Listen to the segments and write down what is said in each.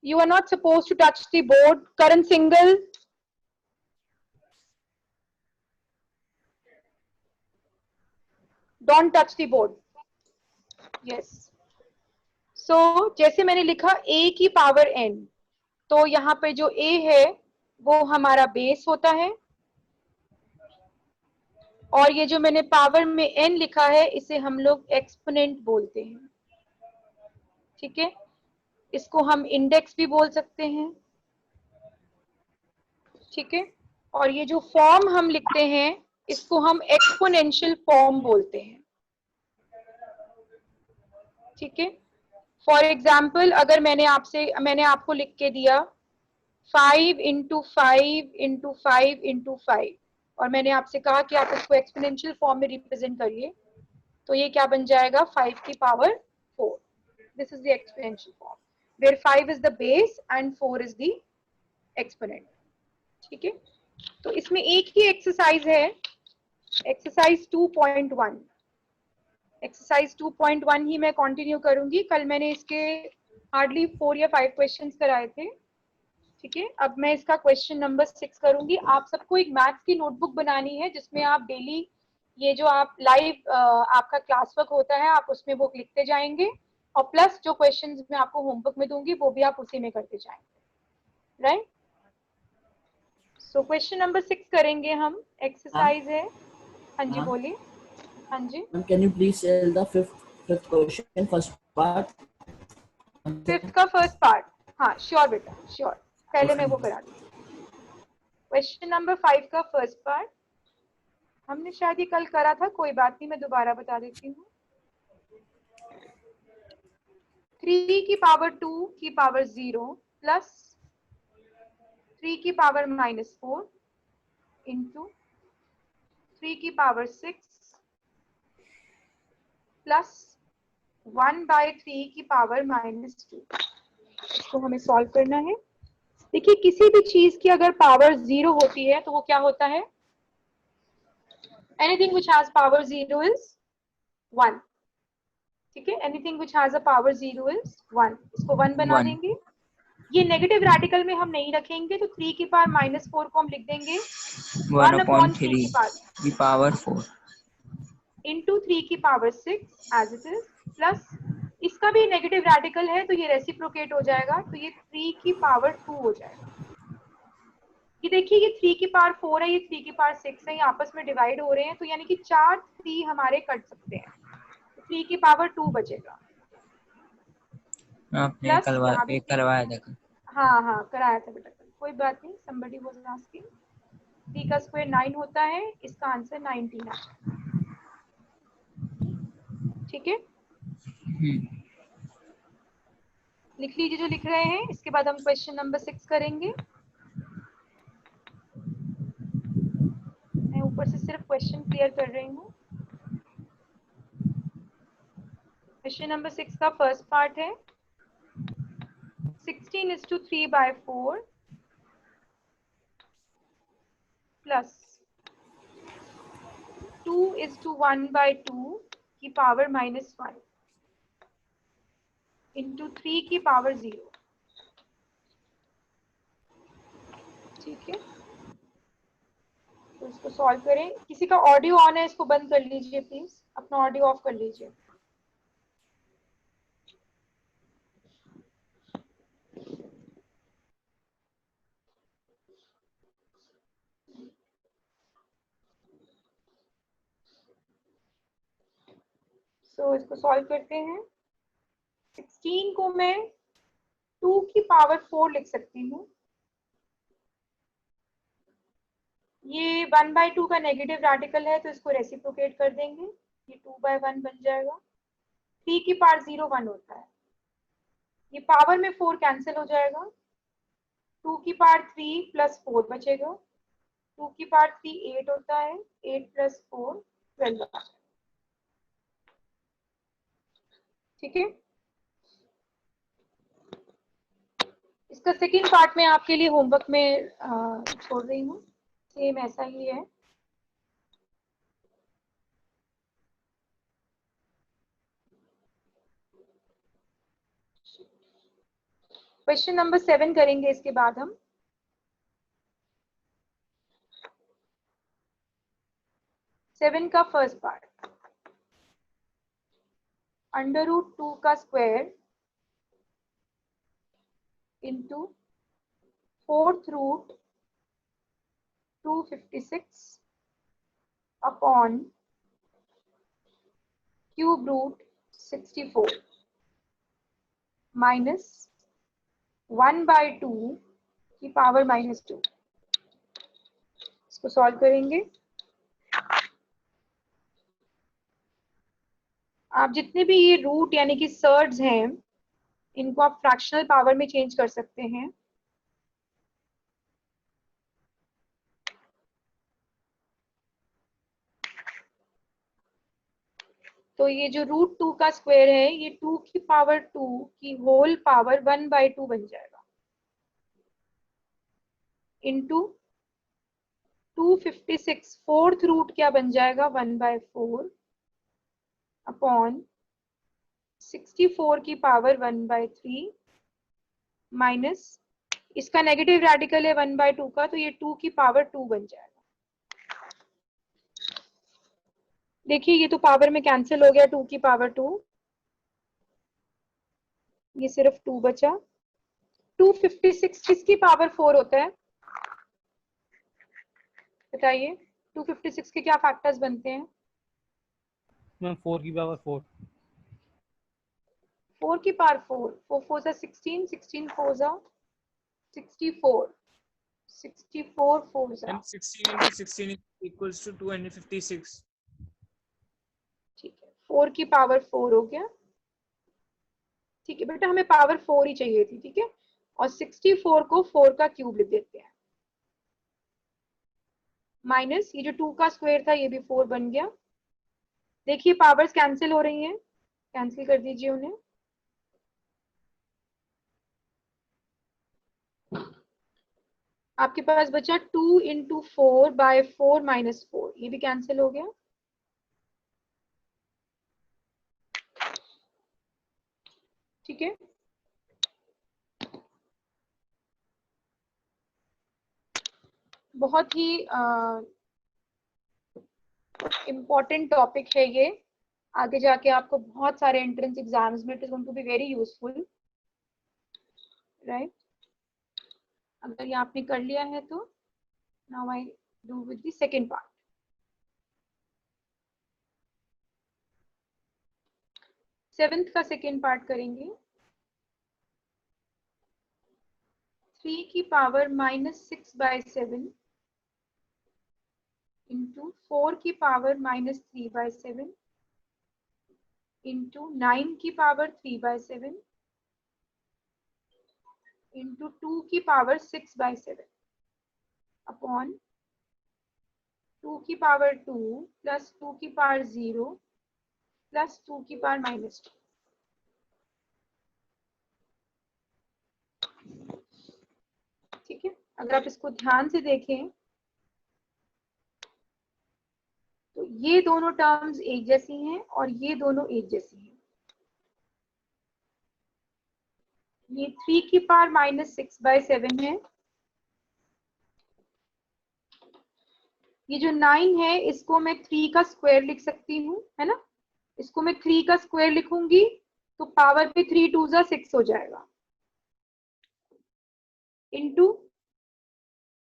You are not supposed to touch the board. Karan Singhal. Don't touch the board. Yes. So जैसे मैंने लिखा a की power n, तो यहाँ पे जो a है वो हमारा बेस होता है, और ये जो मैंने पावर में n लिखा है इसे हम लोग एक्सपोनेंट बोलते हैं। ठीक है, इसको हम इंडेक्स भी बोल सकते हैं। ठीक है, और ये जो फॉर्म हम लिखते हैं इसको हम एक्सपोनेंशियल फॉर्म बोलते हैं। ठीक है, फॉर एग्जाम्पल अगर मैंने आपको लिख के दिया 5 इंटू 5 इंटू 5 इंटू 5, और मैंने आपसे कहा कि आप इसको एक्सपोनेंशियल फॉर्म में रिप्रेजेंट करिए, तो ये क्या बन जाएगा 5 की power 4। This is the exponential form where 5 is the base and 4 is the exponent. ठीक है, तो इसमें एक ही एक्सरसाइज है, एक्सरसाइज 2.1। एक्सरसाइज 2.1 ही मैं कंटिन्यू करूंगी। कल मैंने इसके हार्डली 4 या 5 क्वेश्चंस कराए थे। ठीक है, अब मैं इसका क्वेश्चन नंबर 6 करूंगी। आप सबको एक मैथ्स की नोटबुक बनानी है जिसमें आप डेली ये जो आप लाइव आपका क्लास वर्क होता है आप उसमें वो लिखते जाएंगे, और प्लस जो क्वेश्चंस मैं आपको होमवर्क में दूंगी वो भी आप उसी में करते जाएंगे। राइट, सो क्वेश्चन नंबर 6 करेंगे हम। एक्सरसाइज है। हाँ जी बोलिए। हाँ जी ma'am, can you please tell the fifth question first part? Fifth का फर्स्ट पार्ट। हाँ श्योर बेटा श्योर, पहले मैं वो करा दूँ। क्वेश्चन नंबर 5 का फर्स्ट पार्ट हमने शायद ये कल करा था, कोई बात नहीं मैं दोबारा बता देती हूँ। 3 की पावर 2 की पावर 0 प्लस 3 की पावर -4 इंटू 3 की पावर 6 प्लस 1/3 की पावर -2। इसको हमें सॉल्व करना है। देखिए किसी भी चीज की अगर पावर 0 होती है तो वो क्या होता है, anything which has power 0 is 1। ठीक है, anything which has a power 0 is 1। इसको 1 बना देंगे। ये नेगेटिव रेडिकल में हम नहीं रखेंगे, तो 3 की पावर -4 को हम लिख देंगे 1/3 की पावर 4 इंटू 3 की power 6 as it is, plus इसका भी नेगेटिव रेडिकल है तो ये रेसिप्रोकेट हो जाएगा, तो ये 3 की पावर 2 हो जाएगा। ये देखिए ये 3 की पावर 4 है, ये 3 की पावर 6 है, ये आपस में डिवाइड हो रहे हैं, तो यानी कि 4 3 हमारे कट सकते हैं, तो 3 की पावर 2 बचेगा। आपने यहाँ भी करवाया था। हाँ कराया था बेटा, कोई बात नहीं। somebody was asking 3 का स्क्वायर 9 होता है, इसका आंसर 19 है। ठीक है, लिख लीजिए जो लिख रहे हैं। इसके बाद हम क्वेश्चन नंबर 6 करेंगे। मैं ऊपर से सिर्फ क्वेश्चन क्लियर कर रही हूँ। क्वेश्चन नंबर 6 का फर्स्ट पार्ट है 16:3/4 प्लस 2:1/2 की पावर -1 इंटू 3 की पावर 0। ठीक है, तो इसको सॉल्व करें। किसी का ऑडियो ऑन है, इसको बंद कर लीजिए प्लीज, अपना ऑडियो ऑफ कर लीजिए। तो इसको सॉल्व करते हैं। 16 को मैं 2 की पावर 4 लिख सकती हूँ। ये 1/2 का नेगेटिव रेडिकल है तो इसको रेसिप्रोकेट कर देंगे, ये 2/1 बन जाएगा। 3 की पावर 0 1 होता है, ये पावर में 4 कैंसिल हो जाएगा। 2 की पावर 3 प्लस 4 बचेगा। 2 की पावर 3 8 होता है, 8 प्लस 4 12। ठीक है, इसका सेकेंड पार्ट में आपके लिए होमवर्क में छोड़ रही हूँ, सेम ऐसा ही है। क्वेश्चन नंबर 7 करेंगे इसके बाद हम। सेवन का फर्स्ट पार्ट, अंडर रूट 2 का square into fourth root 256 upon cube root 64 minus 1/2 की पावर -2। इसको सॉल्व करेंगे। आप जितने भी ये रूट यानी कि सर्ड्स हैं, इनको आप फ्रैक्शनल पावर में चेंज कर सकते हैं। तो ये जो रूट 2 का स्क्वायर है, ये 2 की पावर 2 की होल पावर 1/2 बन जाएगा, इंटू 256 फोर्थ रूट क्या बन जाएगा 1/4 अपॉन 64 की पावर 1/3 माइनस, इसका नेगेटिव रेडिकल है 1/2 का, तो ये 2 की पावर 2 बन जाएगा। देखिए ये तो पावर में कैंसिल हो गया, 2 की पावर 2, ये सिर्फ 2 बचा। 256 किसकी पावर 4 होता है बताइए? 256 के क्या फैक्टर्स बनते हैं? मैम 4 की पावर 4। 4 की पावर 4, 4 4 जा 16, 16 4 जा 64, 64 4 जा, मैम 16 into 16 equals to 256। ठीक है, 4 की पावर 4 हो गया। ठीक है बेटा, हमें पावर 4 ही चाहिए थी, ठीक है। और 64 को 4 का क्यूब लिख देते हैं, माइनस ये जो 2 का स्क्वायर था ये भी 4 बन गया। देखिए पावर्स कैंसिल हो रही हैं, कैंसिल कर दीजिए उन्हें। आपके पास बचा 2 इंटू 4/4 माइनस 4, ये भी कैंसिल हो गया। ठीक है, बहुत ही इम्पोर्टेंट टॉपिक है ये, आगे जाके आपको बहुत सारे एंट्रेंस एग्जाम्स में it is going to be very useful, right. अगर ये आपने कर लिया है तो now I do with the second part. Seventh का सेकंड पार्ट करेंगे। 3 की पावर -6/7 इंटू 4 की पावर -3/7 इंटू 9 की पावर 3/7 इंटू 2 की पावर 6/7 अपॉन 2 की पावर 2 प्लस 2 की पावर 0 प्लस 2 की पावर -2। ठीक है, अगर आप इसको ध्यान से देखें तो ये दोनों टर्म्स एक जैसी हैं और ये दोनों एक जैसी हैं। ये 3 की पावर -6/7 है, ये जो 9 है इसको मैं 3 का स्क्वायर लिख सकती हूँ, है ना। इसको मैं 3 का स्क्वायर लिखूंगी तो पावर पे 3 2 जा 6 हो जाएगा, इंटू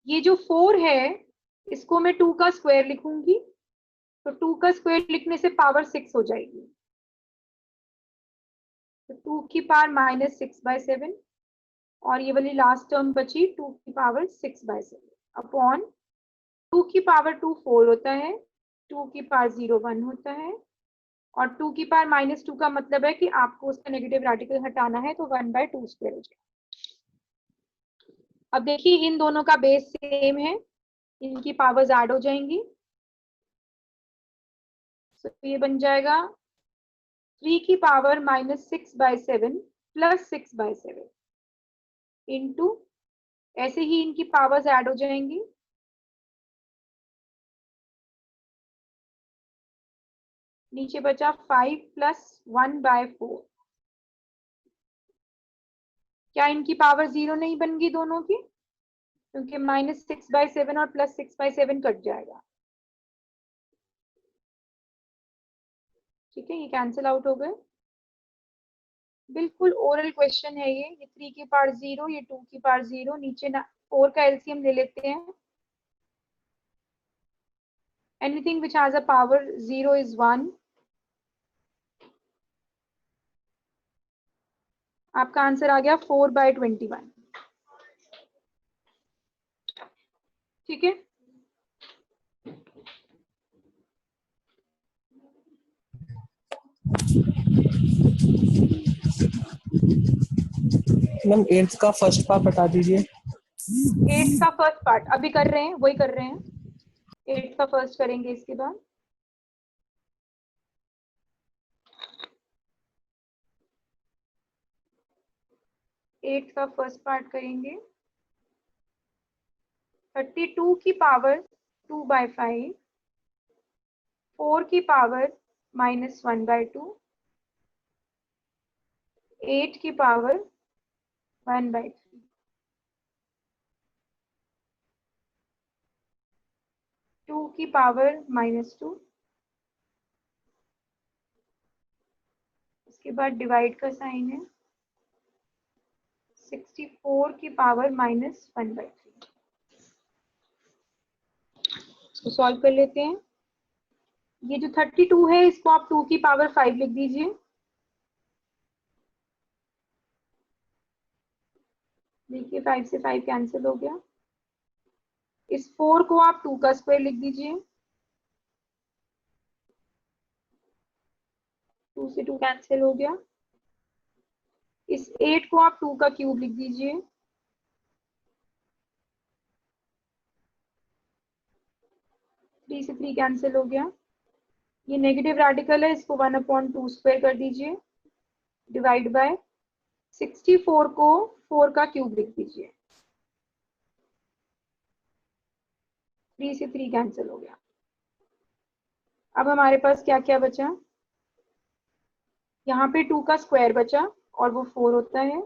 ये जो 4 है इसको मैं 2 का स्क्वायर लिखूंगी तो 2 का स्क्वायर लिखने से पावर 6 हो जाएगी, तो 2 की पावर -6/7 और ये वाली लास्ट टर्म बची 2 की पावर 6/7 अपॉन 2 की पावर 2 4 होता है, 2 की पावर 0 1 होता है और 2 की पावर -2 का मतलब है कि आपको उसका नेगेटिव रेडिकल हटाना है तो 1/2 स्क्वायर हो जाएगा। अब देखिए इन दोनों का बेस सेम है, इनकी पावर्स ऐड हो जाएंगी, तो ये बन जाएगा 3 की पावर -6/7 प्लस 6/7 इंटू, ऐसे ही इनकी पावर्स ऐड हो जाएंगी, नीचे बचा 5 + 1/4 क्या इनकी पावर 0 नहीं बन गई दोनों की? क्योंकि -6/7 और +6/7 कट जाएगा। ठीक है, ये कैंसिल आउट हो गए। बिल्कुल ओरल क्वेश्चन है ये 3 की पावर 0, ये 2 की पावर 0, नीचे ना 4 का एलसीएम ले लेते हैं। Anything which has a power 0 is 1। आपका आंसर आ गया 4/21। ठीक है, मैम 8th का फर्स्ट पार्ट बता दीजिए। 8 का फर्स्ट पार्ट अभी कर रहे हैं, वही कर रहे हैं। 8 का फर्स्ट करेंगे इसके बाद। एट का फर्स्ट पार्ट करेंगे। 32 की पावर 2/5, 4 की पावर -1/2, 8 की पावर 1/3, 2 की पावर -2। उसके बाद डिवाइड का साइन है। 64 की पावर -1/3। इसको सॉल्व कर लेते हैं। ये जो 32 है इसको आप 2 की पावर 5 लिख दीजिए। देखिए 5 से 5 कैंसिल हो गया। इस 4 को आप 2 का स्क्वायर लिख दीजिए। 2 से 2 कैंसिल हो गया। इस 8 को आप 2 का क्यूब लिख दीजिए। 3 से 3 कैंसिल हो गया। ये नेगेटिव रेडिकल है, इसको 1/2 स्क्वायर कर दीजिए, डिवाइड बाय 64 को 4 का क्यूब लिख दीजिए। 3 से 3 कैंसिल हो गया। अब हमारे पास क्या क्या बचा? यहाँ पे 2 का स्क्वायर बचा और वो 4 होता है।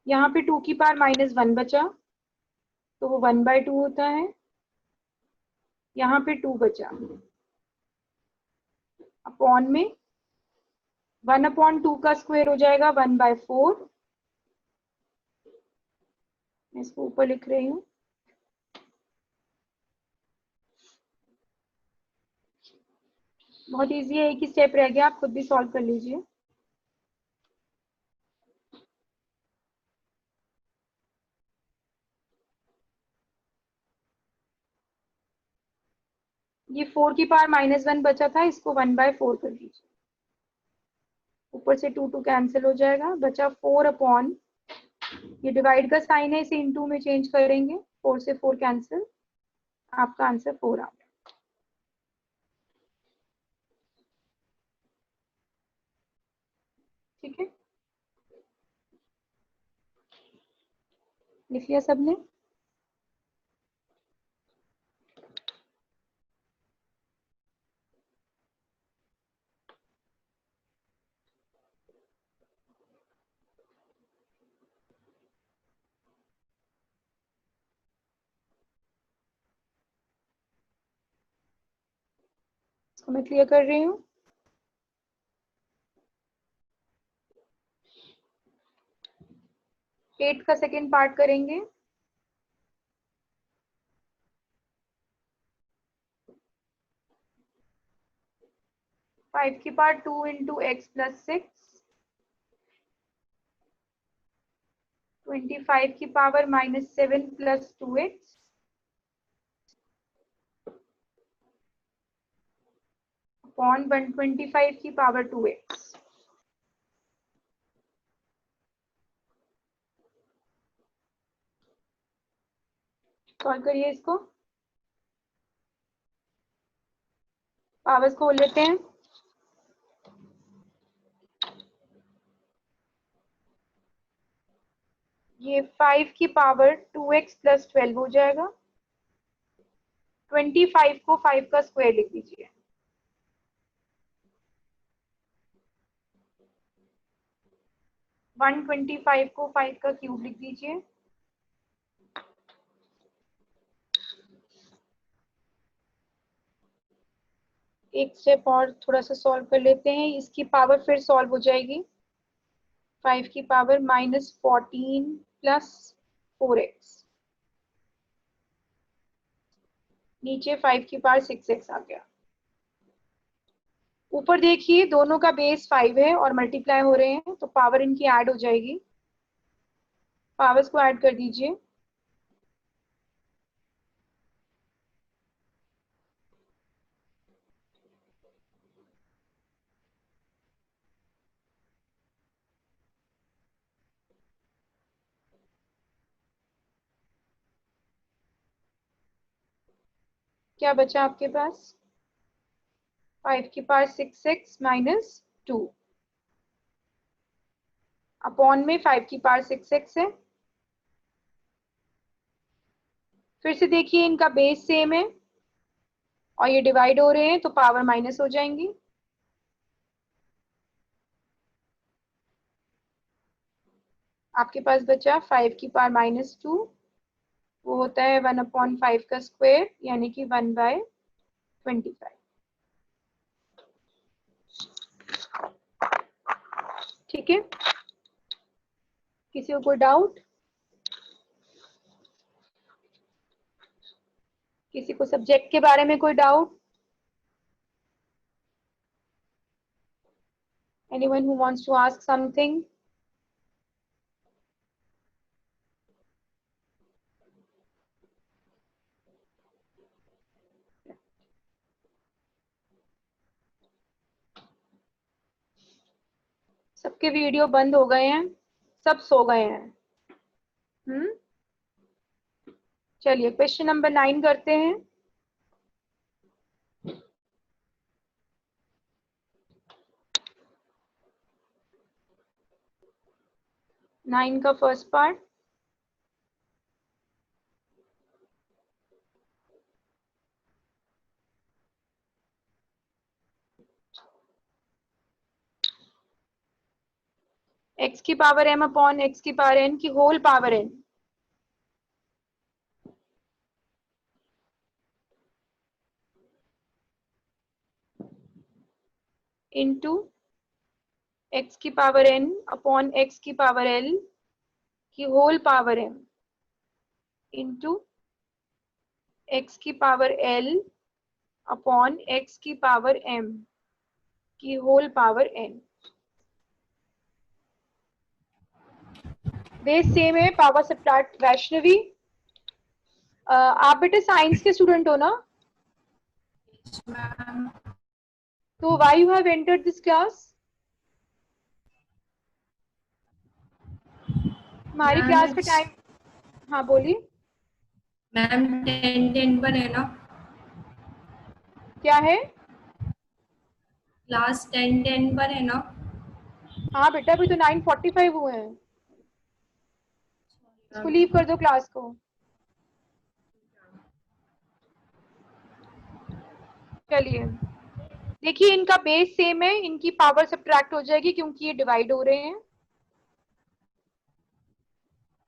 यहाँ पे 2 की पावर -1 बचा तो वो 1/2 होता है। यहाँ पे 2 बचा, अपॉन में 1/2 का स्क्वायर हो जाएगा 1/4। मैं इसको ऊपर लिख रही हूँ। बहुत इजी है, एक ही स्टेप रह गया, आप खुद भी सॉल्व कर लीजिए। ये 4 की पावर -1 बचा था, इसको 1/4 कर दीजिए। ऊपर से 2 कैंसिल हो जाएगा, बचा 4/, ये डिवाइड का साइन है, इसे इनटू में चेंज करेंगे। 4 से 4 कैंसिल, आपका आंसर 4 आ गया। ठीक है, लिख लिया सबने? इसको मैं क्लियर कर रही हूँ। एट का सेकेंड पार्ट करेंगे। फाइव की पावर 2 × x + 6, 25 की पावर -7 + 2x, अपॉन 125 की पावर 2x। सॉल्व करिए इसको, पावर्स खोल लेते हैं। ये 5 की पावर 2x + 12 हो जाएगा। 25 को 5 का स्क्वायर लिख दीजिए। 125 को 5 का क्यूब लिख दीजिए। एक स्टेप और थोड़ा सा सॉल्व कर लेते हैं, इसकी पावर फिर सॉल्व हो जाएगी। 5 की पावर -14 प्लस 4x, नीचे 5 की पावर 6x आ गया। ऊपर देखिए दोनों का बेस 5 है और मल्टीप्लाई हो रहे हैं, तो पावर इनकी ऐड हो जाएगी। पावर्स को ऐड कर दीजिए। क्या बचा आपके पास? 5 की पावर 6x माइनस 2 अपॉन में 5 की पावर 6x है। फिर से देखिए इनका बेस सेम है और ये डिवाइड हो रहे हैं, तो पावर माइनस हो जाएंगी। आपके पास बचा 5 की पावर -2, वो होता है 1/5 का स्क्वायर, यानी कि 1/25। ठीक है, किसी को कोई डाउट? किसी को सब्जेक्ट के बारे में कोई doubt? Anyone who wants to ask something? सबके वीडियो बंद हो गए हैं, सब सो गए हैं। चलिए क्वेश्चन नंबर 9 करते हैं। नाइन का फर्स्ट पार्ट। x की पावर m अपॉन x की पावर n की whole power n into x की पावर n अपॉन x की पावर l की whole power m into x की पावर l अपॉन x की पावर m की whole power n। Base same है, power subtract. Vaishnavi, आप बेटे साइंस के स्टूडेंट हो ना? तो why you have entered this class? हमारी क्लास का टाइम, हाँ बोलिए। मैम 10-10 पर है ना? क्या है? क्लास 10-10 पर है ना? हाँ बेटा, अभी तो 9:45 हुए हैं, इसको लीव कर दो क्लास को। चलिए देखिए, इनका बेस सेम है, इनकी पावर सब्ट्रैक्ट हो जाएगी क्योंकि ये डिवाइड हो रहे हैं।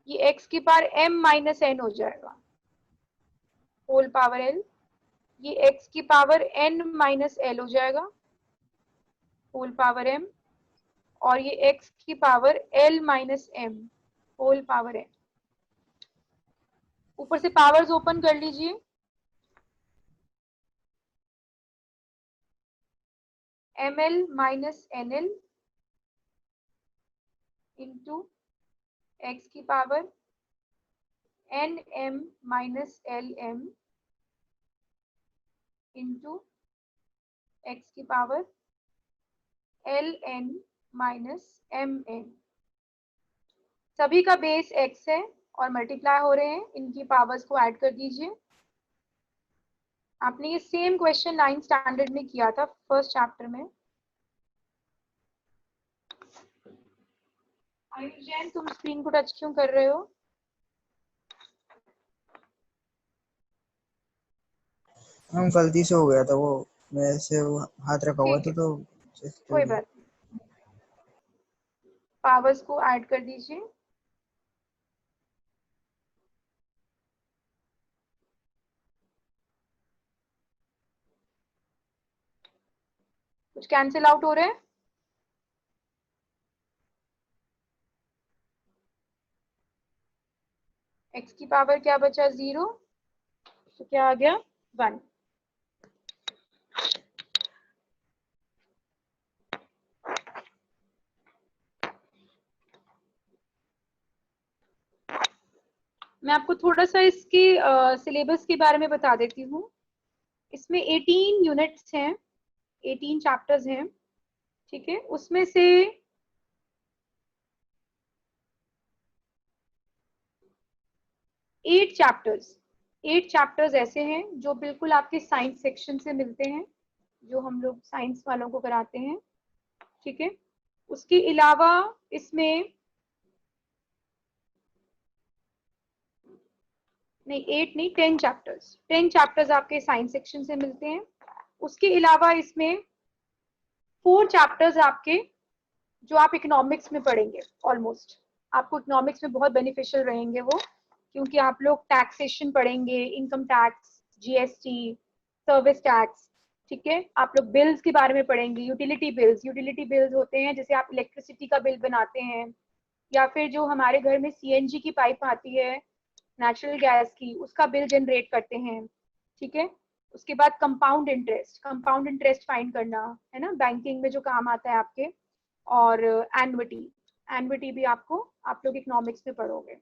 ये x की पावर m माइनस n हो जाएगा, होल पावर l। ये x की पावर n माइनस l हो जाएगा, होल पावर m। और ये x की power l minus m, whole power n। ऊपर से पावर्स ओपन कर लीजिए। ml minus nl into x की power nm minus lm into x की पावर ln माइनस mn। सभी का बेस x है और मल्टीप्लाई हो रहे हैं, इनकी पावर्स को ऐड कर दीजिए। आपने ये सेम क्वेश्चन 9th स्टैंडर्ड में किया था, फर्स्ट चैप्टर में। आयुष जैन, तुम स्क्रीन को टच क्यों कर रहे हो? हम गलती से हो गया था, वो मेरे से वो हाथ रखा हुआ ठीक था है, तो कोई बात नहीं। पावर्स को ऐड कर दीजिए। कुछ कैंसिल आउट हो रहा है? x की पावर क्या बचा? 0, तो क्या आ गया? 1। मैं आपको थोड़ा सा इसके सिलेबस के बारे में बता देती हूँ। इसमें 18 यूनिट्स हैं, 18 चैप्टर्स हैं, ठीक है। उसमें से 8 चैप्टर्स ऐसे हैं जो बिल्कुल आपके साइंस सेक्शन से मिलते हैं, जो हम लोग साइंस वालों को कराते हैं, ठीक है। उसके अलावा इसमें नहीं 8 नहीं 10 चैप्टर्स आपके साइंस सेक्शन से मिलते हैं। उसके अलावा इसमें 4 चैप्टर्स आपके जो आप इकोनॉमिक्स में पढ़ेंगे। ऑलमोस्ट आपको इकोनॉमिक्स में बहुत बेनिफिशियल रहेंगे वो, क्योंकि आप लोग टैक्सेशन पढ़ेंगे, income tax, GST, service tax, ठीक है। आप लोग बिल्स के बारे में पढ़ेंगे, यूटिलिटी बिल्स होते हैं, जैसे आप इलेक्ट्रिसिटी का बिल बनाते हैं, या फिर जो हमारे घर में सीएनजी की पाइप आती है नेचुरल गैस की, उसका बिल जनरेट करते हैं, ठीक है। उसके बाद कंपाउंड इंटरेस्ट फाइंड करना है ना, बैंकिंग में जो काम आता है आपके। और एन्युटी भी आप लोग इकोनॉमिक्स में पढ़ोगे,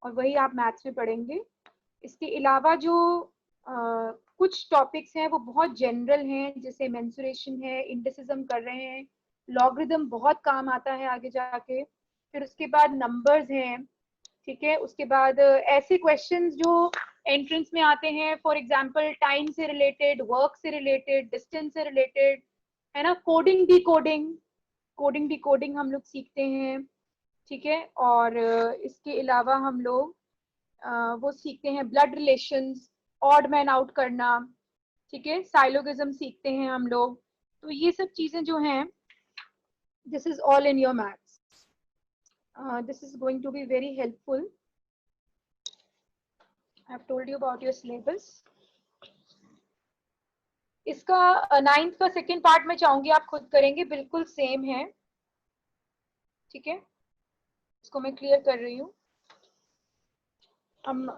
और वही आप मैथ्स में पढ़ेंगे। इसके अलावा जो कुछ टॉपिक्स हैं वो बहुत जनरल हैं, जैसे मेंसुरेशन है, इंडेसिज्म कर रहे हैं, लॉगरिथम बहुत काम आता है आगे जाके। फिर उसके बाद नंबर्स हैं, ठीक है। उसके बाद ऐसे क्वेश्चंस जो एंट्रेंस में आते हैं, फॉर एग्जांपल टाइम से रिलेटेड, वर्क से रिलेटेड, डिस्टेंस से रिलेटेड, है ना। कोडिंग डिकोडिंग हम लोग सीखते हैं, ठीक है। और इसके अलावा हम लोग वो सीखते हैं blood relations, odd man out करना, ठीक है। साइलोगिज्म सीखते हैं हम लोग। तो ये सब चीजें जो हैं, this is all in your maths. This is going to be very helpful. I have told you about your syllabus. इसका 9th का सेकेंड पार्ट में चाहूंगी आप खुद करेंगे, बिल्कुल सेम है, ठीक है। इसको मैं क्लियर कर रही हूँ। हम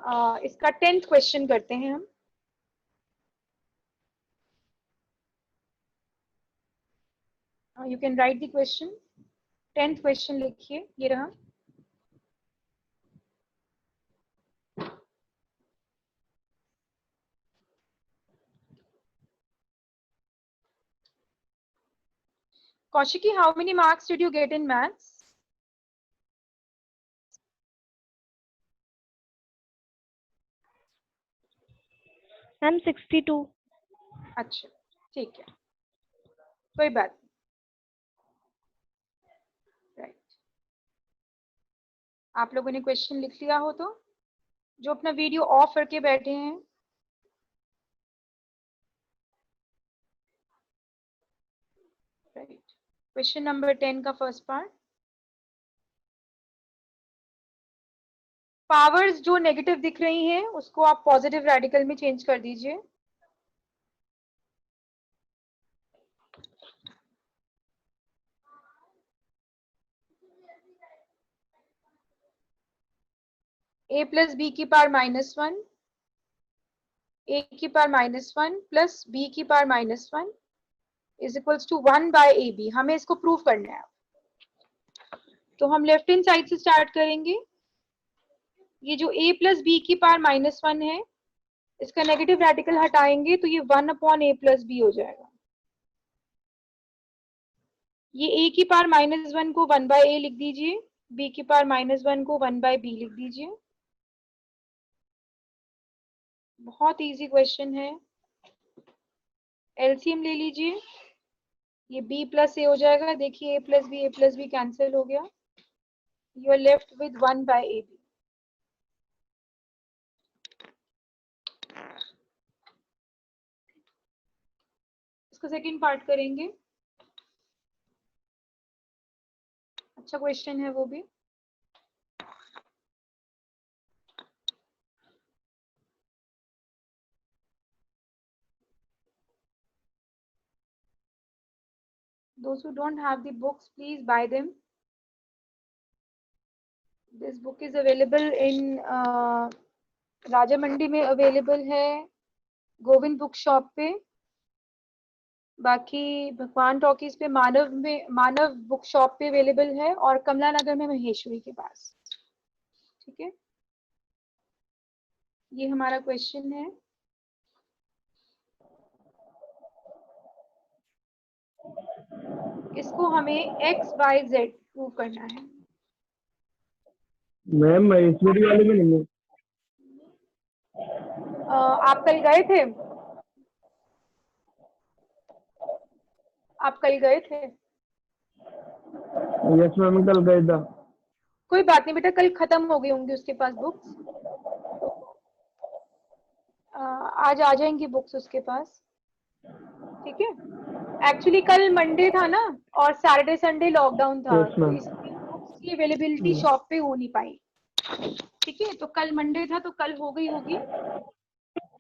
इसका 10th क्वेश्चन करते हैं हम। You can write the question. 10th question लिखिए, ये रहा। Kaushiki, how many marks did you get in maths? Ma'am 62। अच्छा, ठीक है, कोई बात नहीं। राइट, आप लोगों ने क्वेश्चन लिख लिया हो तो जो अपना वीडियो ऑफ करके बैठे हैं, राइट। क्वेश्चन नंबर 10 का फर्स्ट पार्ट। पावर्स जो नेगेटिव दिख रही हैं उसको आप पॉजिटिव रेडिकल में चेंज कर दीजिए। a प्लस बी की पावर -1, a की पावर -1 प्लस b की power -1 is equals to 1 by a b. हमें इसको प्रूव करना है। तो हम लेफ्ट हैंड साइड से स्टार्ट करेंगे। ये जो a प्लस बी की पावर -1 है, इसका नेगेटिव रेडिकल हटाएंगे तो ये 1/a प्लस बी हो जाएगा। ये a की पावर -1 को 1 बाय a लिख दीजिए, b की पावर -1 को 1 बाय b लिख दीजिए। बहुत इजी क्वेश्चन है। एलसीएम ले लीजिए, ये b प्लस a हो जाएगा। देखिए a प्लस बी कैंसिल हो गया। You are left with 1 by a b। इसका सेकंड पार्ट करेंगे। अच्छा क्वेश्चन है वो भी। Those who don't have the books, please buy them. This book is available in राजा मंडी में अवेलेबल है, गोविंद बुक शॉप पे, बाकी भगवान टॉकीज पे, मानव बुक शॉप पे अवेलेबल है, और कमला नगर में महेश्वरी के पास। ठीक है, ये हमारा क्वेश्चन है। इसको हमें x y z प्रूव करना है। मैम महेश्वरी वाले में नहीं है। आप कल गए थे? आप कल गए थे? यस मैम, कल गए था। कोई बात नहीं बेटा, कल खत्म हो गई होंगी उसके पास बुक्स, आज आ जाएंगी बुक्स उसके पास। ठीक है, एक्चुअली कल मंडे था ना, और सैटरडे संडे लॉकडाउन था, Yes, तो ma'am. इसलिए बुक्स की अवेलेबिलिटी शॉप पे हो नहीं पाई। ठीक है, तो कल मंडे था तो कल हो गई होगी।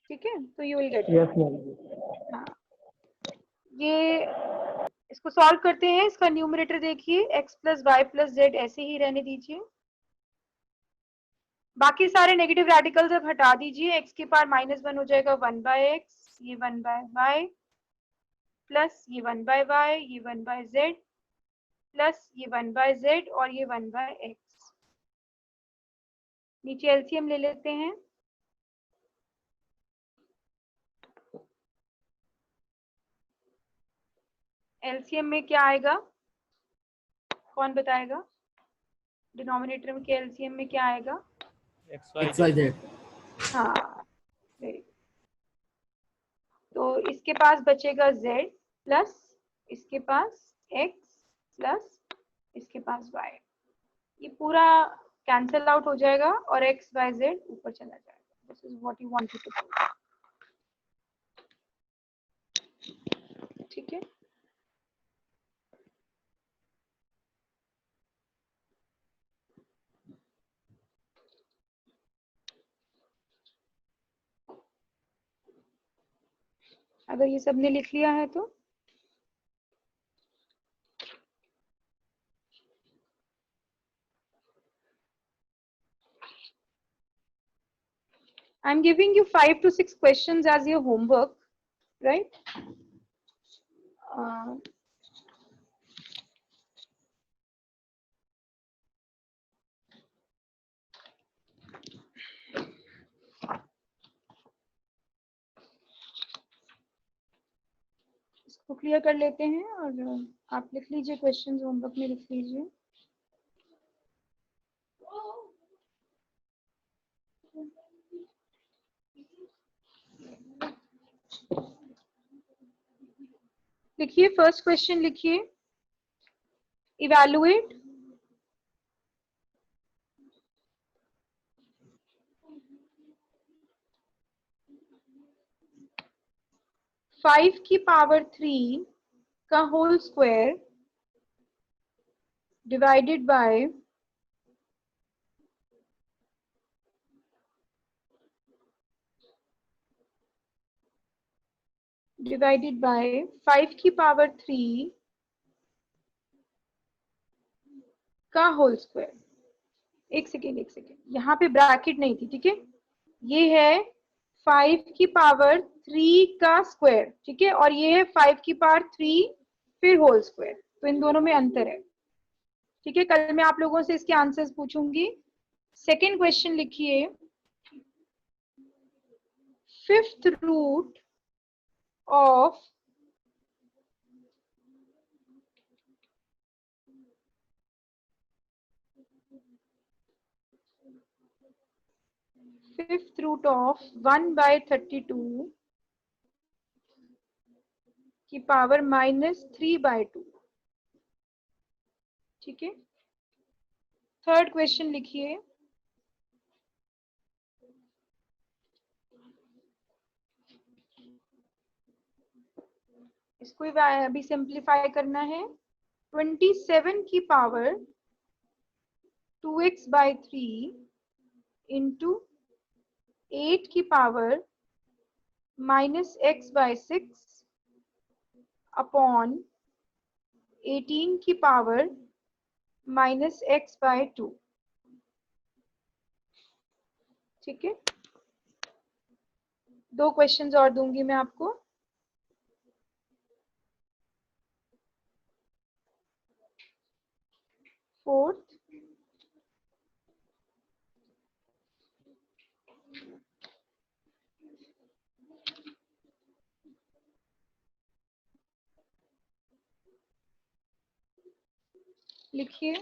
ठीक है, तो you will get. Yes ma'am. हाँ, ये इसको सॉल्व करते हैं। इसका न्यूमरेटर देखिए, x plus y plus z ऐसे ही रहने दीजिए, बाकी सारे नेगेटिव रेडिकल्स अब हटा दीजिए। x की पावर -1 हो जाएगा 1/x, ये 1/y प्लस ये 1/y, ये 1/z प्लस ये 1/z और ये 1/x। नीचे एलसीएम ले लेते हैं। एलसीएम में क्या आएगा, कौन बताएगा? डिनोमिनेटर में के एलसीएम में क्या आएगा? XYZ। हाँ, very good। तो इसके पास बचेगा z प्लस इसके पास x प्लस इसके पास y, ये पूरा कैंसल आउट हो जाएगा और x y z ऊपर चला जाएगा। This is what you wanted to prove. ठीक है, अगर ये सबने लिख लिया है तो I'm giving you 5 to 6 questions as your homework, right? इसको क्लियर कर लेते हैं और आप लिख लीजिए, क्वेश्चंस होमवर्क में लिख लीजिए। लिखिए, फर्स्ट क्वेश्चन लिखिए, इवैल्यूएट फाइव की पावर 3 का whole square divided by divided by 5 की पावर 3 का होल स्क्वायर। एक सेकेंड, यहाँ पे ब्रैकेट नहीं थी, ठीक है, ये है 5 की पावर 3 का स्क्वायर, ठीक है, और ये है 5 की पावर 3 फिर होल स्क्वायर, तो इन दोनों में अंतर है। ठीक है, कल मैं आप लोगों से इसके आंसर्स पूछूंगी। सेकेंड क्वेश्चन लिखिए, fifth root of fifth root of 1/32 की पावर -3/2। ठीक है, थर्ड क्वेश्चन लिखिए, इसको अभी सिंप्लीफाई करना है। 27 की पावर 2x by 3 into 8 की power minus x by 6 upon 18 की पावर minus x by 2। ठीक है, 2 क्वेश्चंस और दूंगी मैं आपको। फोर्थ, लिखिए।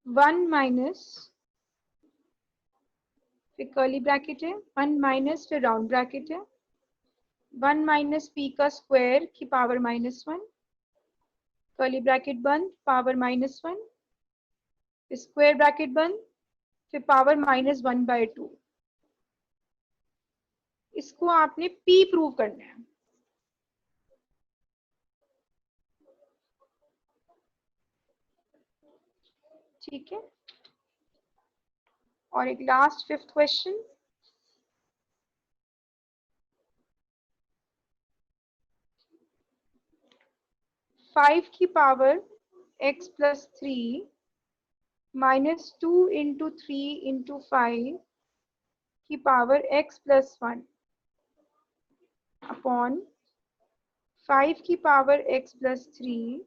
वन माइनस, फिर कर्ली ब्रैकेट है, 1 माइनस फिर राउंड ब्रैकेट है, 1 माइनस पी का स्क्वायर की पावर -1, कर्ली ब्रैकेट बंद, पावर -1, स्क्वायर ब्रैकेट बंद, फिर पावर -1/2। इसको आपने p प्रूव करना है। ठीक है, और एक लास्ट 5th क्वेश्चन। फाइव की power x plus 3 -2 into 3 into 5 की पावर x प्लस 1 अपॉन 5 की पावर x प्लस 3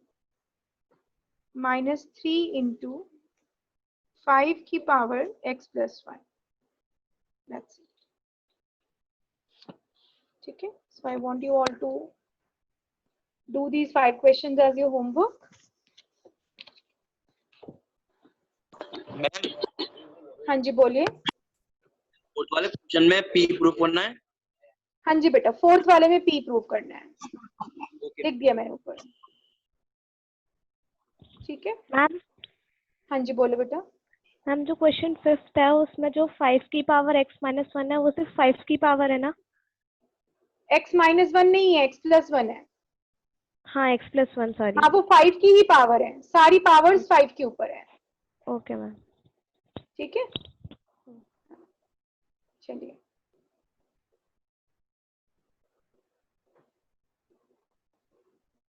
-3 इंटू 5 की power x plus 1। That's it. ठीक है, so I want you all to do these 5 questions as your homework. Ma'am हाँ जी बोलिए। Fourth वाले question में पी प्रूफ करना है। हाँ जी बेटा, 4th वाले में p प्रूव करना है। लिख दिया मैंने ऊपर। ठीक है मैम, हाँ जी बोलो बेटा। मैम जो क्वेश्चन 5th है उसमें जो 5 की पावर x माइनस 1 है वो सिर्फ 5 की पावर है ना? x -1 नहीं है, x प्लस 1 है। हाँ, x प्लस 1, सॉरी। हाँ वो 5 की ही पावर है, सारी पावर्स 5 के ऊपर है। Okay ma'am. ठीक है, चलिए।